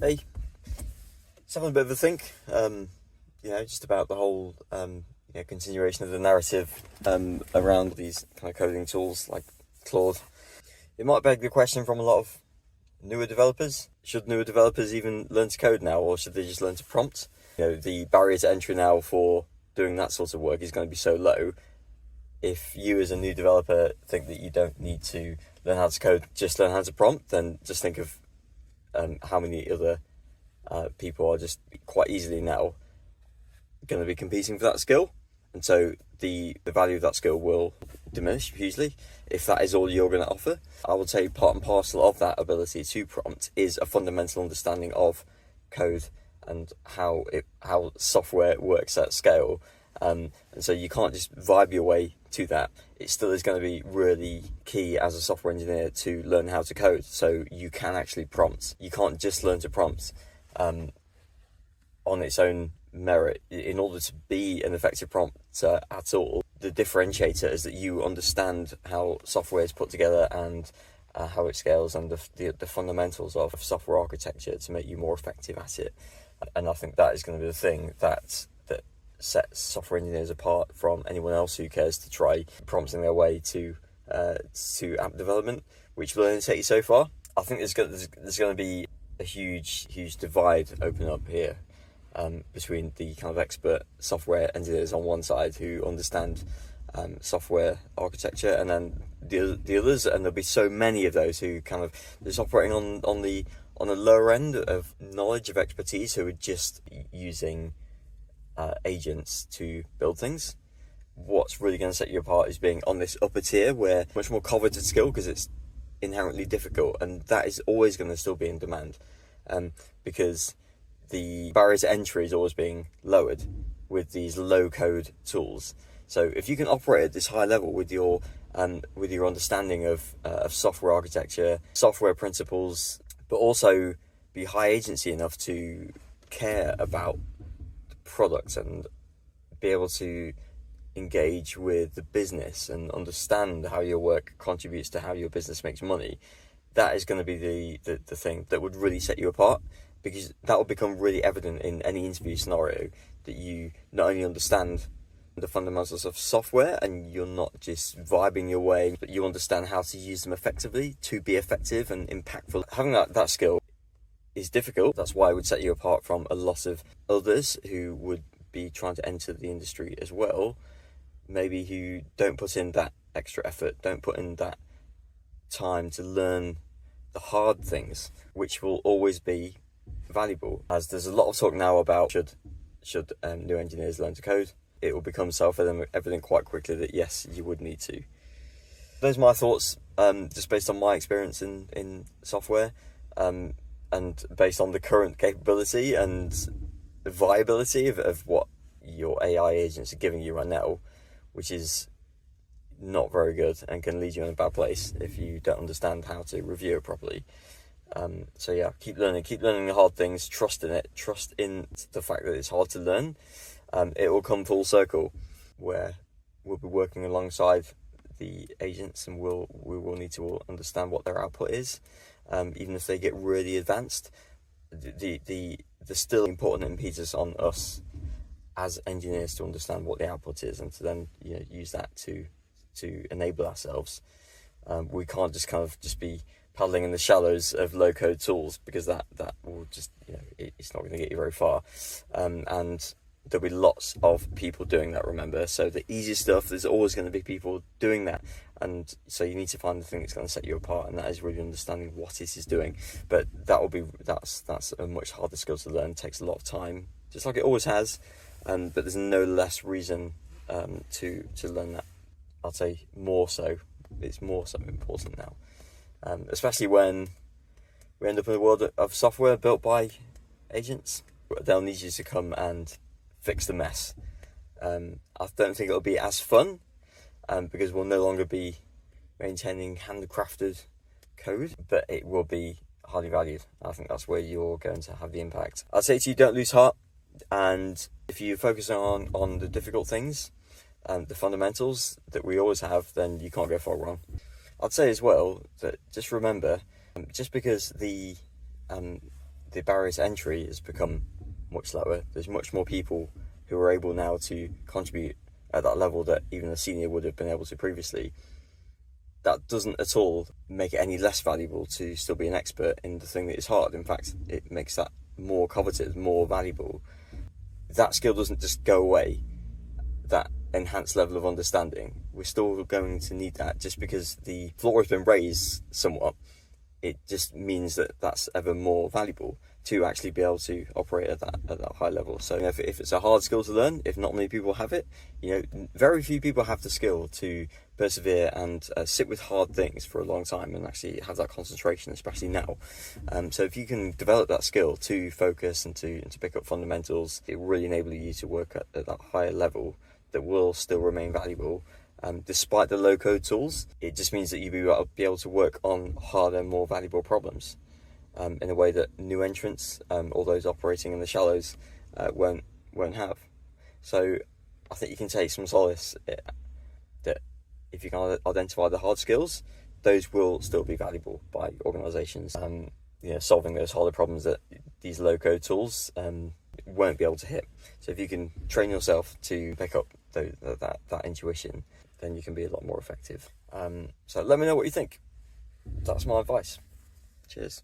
Hey, just having a bit of a think, just about the whole, continuation of the narrative around these kind of coding tools like Claude. It might beg the question from a lot of newer developers. Should newer developers even learn to code now, or should they just learn to prompt? The barrier to entry now for doing that sort of work is going to be so low. If you as a new developer think that you don't need to learn how to code, just learn how to prompt, then just think of how many other people are just quite easily now going to be competing for that skill. And so the value of that skill will diminish hugely if that is all you're going to offer. I would say part and parcel of that ability to prompt is a fundamental understanding of code and how software works at scale. And so you can't just vibe your way to that. It still is going to be really key as a software engineer to learn how to code, so you can actually prompt. You can't just learn to prompt on its own merit. In order to be an effective prompter at all, the differentiator is that you understand how software is put together and how it scales, and the fundamentals of software architecture to make you more effective at it. And I think that is going to be the thing that sets software engineers apart from anyone else who cares to try prompting their way to app development, which will only take you so far. I think there's going to be a huge divide open up here between the kind of expert software engineers on one side who understand software architecture, and then the others, and there'll be so many of those who kind of just operating on the lower end of knowledge, of expertise, who are just using agents to build things. What's really going to set you apart is being on this upper tier where much more coveted skill, because it's inherently difficult, and that is always going to still be in demand, because the barrier to entry is always being lowered with these low code tools. So if you can operate at this high level with your understanding of software architecture, software principles, but also be high agency enough to care about product and be able to engage with the business and understand how your work contributes to how your business makes money, that is going to be the thing that would really set you apart, because that will become really evident in any interview scenario, that you not only understand the fundamentals of software and you're not just vibing your way, but you understand how to use them effectively to be effective and impactful. Having that skill is difficult. That's why it would set you apart from a lot of others who would be trying to enter the industry as well, maybe who don't put in that extra effort, don't put in that time to learn the hard things, which will always be valuable. As there's a lot of talk now about should new engineers learn to code, it will become self-evident quite quickly that yes, you would need to. Those are my thoughts, just based on my experience in software, and based on the current capability and viability of what your AI agents are giving you right now, which is not very good and can lead you in a bad place if you don't understand how to review it properly. So yeah, keep learning the hard things, trust in it, trust in the fact that it's hard to learn. It will come full circle where we'll be working alongside the agents, and we will need to understand what their output is. Even if they get really advanced, the still important impetus on us as engineers to understand what the output is, and to then use that to enable ourselves. We can't just be paddling in the shallows of low code tools, because that will just it's not going to get you very far. And there'll be lots of people doing that, remember. So the easy stuff, there's always going to be people doing that, and so you need to find the thing that's going to set you apart, and that is really understanding what it is doing. But that's a much harder skill to learn. It takes a lot of time, just like it always has, but there's no less reason to learn that. I'd say more so. It's more so important now, especially when we end up in a world of software built by agents. They'll need you to come and fix the mess. I don't think it'll be as fun, because we'll no longer be maintaining handcrafted code, but it will be highly valued. I think that's where you're going to have the impact. I'd say to you, don't lose heart, and if you focus on the difficult things and the fundamentals that we always have, then you can't go far wrong. I'd say as well that just remember, just because the the barrier to entry has become much lower. There's much more people who are able now to contribute at that level that even a senior would have been able to previously. That doesn't at all make it any less valuable to still be an expert in the thing that is hard. In fact, it makes that more coveted, more valuable. That skill doesn't just go away, that enhanced level of understanding. We're still going to need that. Just because the floor has been raised somewhat, it just means that that's ever more valuable to actually be able to operate at that high level. So if it's a hard skill to learn, if not many people have it, very few people have the skill to persevere and sit with hard things for a long time and actually have that concentration, especially now. So if you can develop that skill to focus and to pick up fundamentals, it will really enable you to work at that higher level that will still remain valuable. Despite the low-code tools, it just means that you'll be able to work on harder, more valuable problems in a way that new entrants, or those operating in the shallows, won't have. So I think you can take some solace that if you can identify the hard skills, those will still be valuable by organisations. Solving those harder problems that these low-code tools won't be able to hit. So if you can train yourself to pick up that intuition, then you can be a lot more effective. So let me know what you think. That's my advice. Cheers.